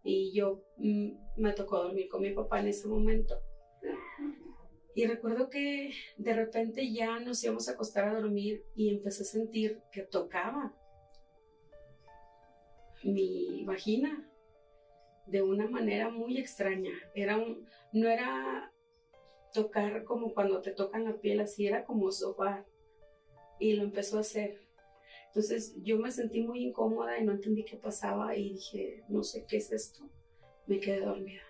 y yo me tocó dormir con mi papá en ese momento. Y recuerdo que de repente ya nos íbamos a acostar a dormir y empecé a sentir que tocaba mi vagina de una manera muy extraña. No era tocar como cuando te tocan la piel, así era como sobar. Y lo empezó a hacer. Entonces yo me sentí muy incómoda y no entendí qué pasaba y dije, no sé qué es esto. Me quedé dormida.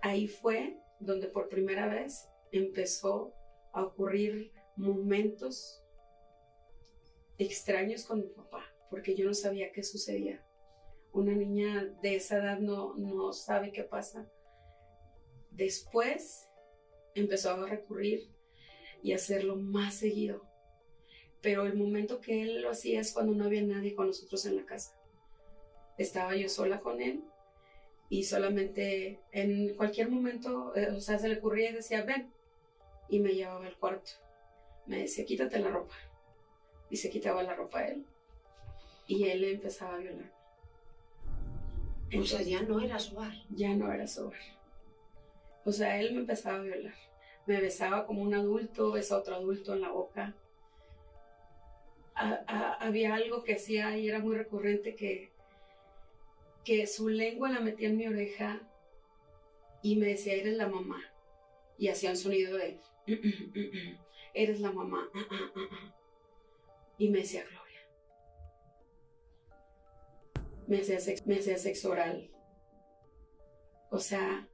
Ahí fue donde por primera vez empezó a ocurrir momentos extraños con mi papá, porque yo no sabía qué sucedía. Una niña de esa edad no sabe qué pasa. Después empezó a recurrir y hacerlo más seguido. Pero el momento que él lo hacía es cuando no había nadie con nosotros en la casa. Estaba yo sola con él y solamente en cualquier momento, se le ocurría y decía, ven, y me llevaba al cuarto. Me decía, quítate la ropa. Y se quitaba la ropa él. Y él empezaba a violar. Entonces, o sea, ya no era su hogar. Ya no era su hogar. O sea, él me empezaba a violar. Me besaba como un adulto, besaba a otro adulto en la boca. Había algo que hacía y era muy recurrente que su lengua la metía en mi oreja y me decía, eres la mamá. Y hacía un sonido de, eres la mamá. Y me decía, Gloria. Me hacía sexo oral. O sea,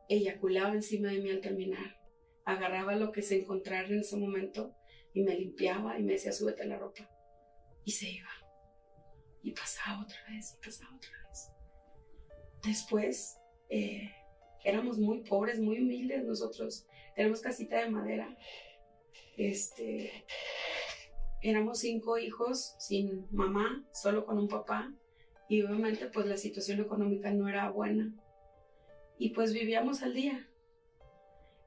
eyaculaba encima de mí al terminar. Agarraba lo que se encontrara en ese momento y me limpiaba y me decía, súbete la ropa. Y se iba. Y pasaba otra vez, y pasaba otra vez. Después, éramos muy pobres, muy humildes nosotros. Tenemos casita de madera. Éramos 5 hijos sin mamá, solo con un papá. Y obviamente pues la situación económica no era buena. Y pues vivíamos al día.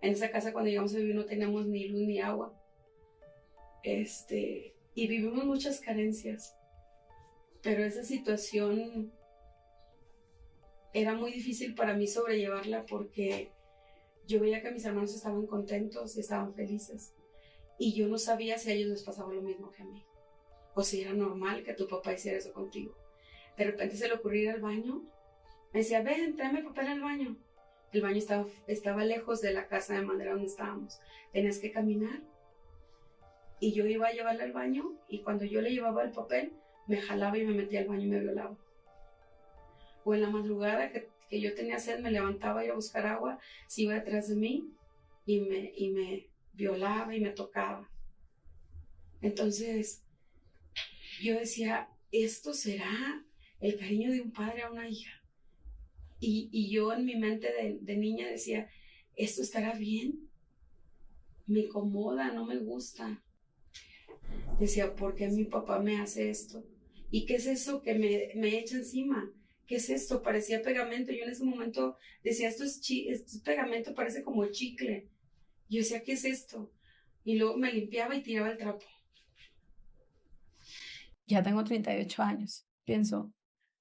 En esa casa cuando llegamos a vivir no teníamos ni luz ni agua. Y vivimos muchas carencias. Pero esa situación era muy difícil para mí sobrellevarla porque yo veía que mis hermanos estaban contentos y estaban felices. Y yo no sabía si a ellos les pasaba lo mismo que a mí. O si era normal que tu papá hiciera eso contigo. De repente se le ocurrió ir al baño. Me decía, ven, tráeme papel al baño. El baño estaba lejos de la casa de madera donde estábamos. Tenías que caminar. Y yo iba a llevarle al baño y cuando yo le llevaba el papel, me jalaba y me metía al baño y me violaba. O en la madrugada que yo tenía sed, me levantaba a ir a buscar agua, se iba detrás de mí y me violaba y me tocaba. Entonces, yo decía, ¿esto será el cariño de un padre a una hija? Y yo en mi mente de niña decía, ¿esto estará bien? Me incomoda, no me gusta. Decía, ¿por qué mi papá me hace esto? ¿Y qué es eso que me echa encima? ¿Qué es esto? Parecía pegamento. Yo en ese momento decía, esto es pegamento, parece como chicle. Yo decía, ¿qué es esto? Y luego me limpiaba y tiraba el trapo. Ya tengo 38 años. Pienso,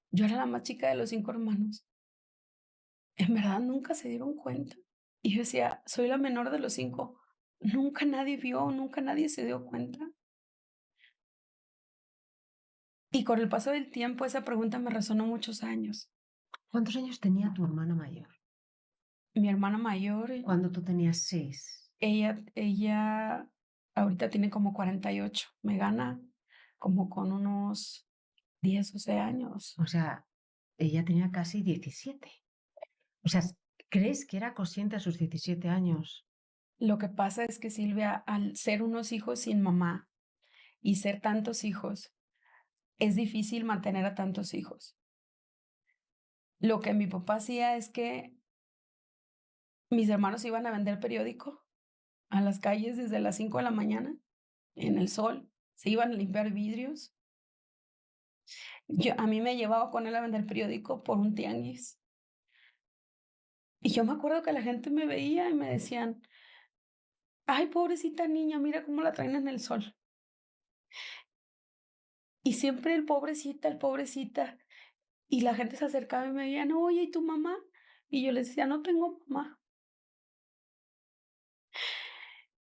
yo era la más chica de los 5 hermanos. En verdad nunca se dieron cuenta. Y yo decía, soy la menor de los 5. Nunca nadie vio, nunca nadie se dio cuenta. Y con el paso del tiempo esa pregunta me resonó muchos años. ¿Cuántos años tenía tu hermana mayor? Mi hermana mayor, Cuando tú tenías 6. ella ahorita tiene como 48. Me gana como con unos 10 o 11 años. O sea, ella tenía casi 17. O sea, ¿crees que era consciente a sus 17 años? Lo que pasa es que Silvia, al ser unos hijos sin mamá y ser tantos hijos, es difícil mantener a tantos hijos. Lo que mi papá hacía es que mis hermanos iban a vender periódico a las calles desde las 5 de la mañana, en el sol, se iban a limpiar vidrios. A mí me llevaba con él a vender periódico por un tianguis. Y yo me acuerdo que la gente me veía y me decían, ay, pobrecita niña, mira cómo la traen en el sol. Y siempre el pobrecita, Y la gente se acercaba y me decían: "Oye, ¿y tu mamá?". Y yo les decía: "No tengo mamá".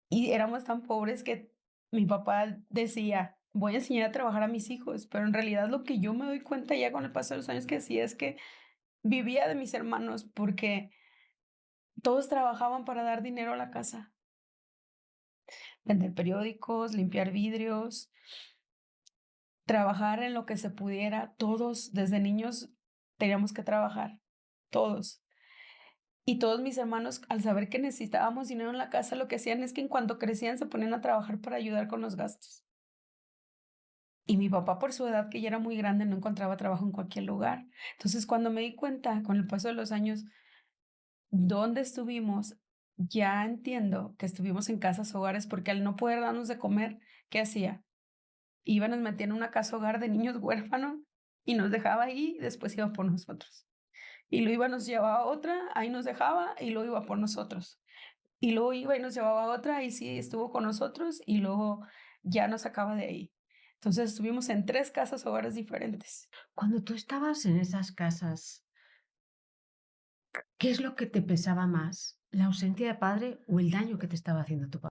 Y éramos tan pobres que mi papá decía: "Voy a enseñar a trabajar a mis hijos", pero en realidad lo que yo me doy cuenta ya con el paso de los años que hacía es que vivía de mis hermanos, porque todos trabajaban para dar dinero a la casa, vender periódicos, limpiar vidrios, trabajar en lo que se pudiera. Todos, desde niños, teníamos que trabajar, todos. Y todos mis hermanos, al saber que necesitábamos dinero en la casa, lo que hacían es que en cuanto crecían se ponían a trabajar para ayudar con los gastos. Y mi papá, por su edad, que ya era muy grande, no encontraba trabajo en cualquier lugar. Entonces, cuando me di cuenta, con el paso de los años, dónde estuvimos, ya entiendo que estuvimos en casas hogares, porque al no poder darnos de comer, ¿qué hacía? Iba, nos metía en una casa hogar de niños huérfanos y nos dejaba ahí, y después iba por nosotros. Y luego iba, nos llevaba a otra, ahí nos dejaba y luego iba por nosotros. Y luego iba y nos llevaba a otra, y sí estuvo con nosotros y luego ya nos sacaba de ahí. Entonces estuvimos en 3 casas hogares diferentes. Cuando tú estabas en esas casas, ¿qué es lo que te pesaba más? ¿La ausencia de padre o el daño que te estaba haciendo tu papá?